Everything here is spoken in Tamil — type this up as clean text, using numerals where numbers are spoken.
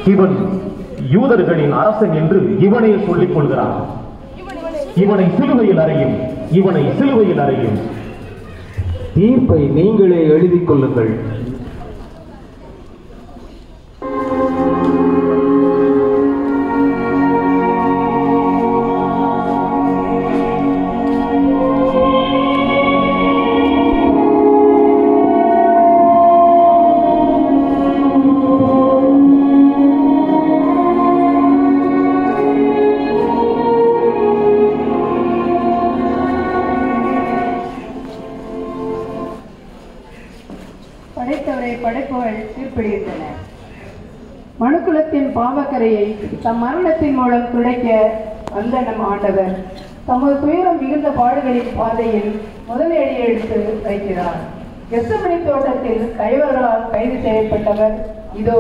இவன் யூதர்களின் அரசன் என்று இவனே சொல்லிக் கொள்கிறான். இவனை சிலுவையில் அறையும், இவனை சிலுவையில் அறையும். தீர்ப்பை நீங்களே எழுதிக் கொள்ளுங்கள். படைத்தவரை படைப்புகள் தீர்ப்பிடுகின்றன. மனுக்குலத்தின் பாவக்கரையை தம் மரணத்தின் மூலம் துடைக்க வந்த நம் ஆண்டவர் தமது துயரம் மிகுந்த பாடுகளின் பாதையில் முதலடி எடுத்து வைக்கிறார். கெத்செமனே தோட்டத்தில் கைவர்களால் கைது செய்யப்பட்டவர் இதோ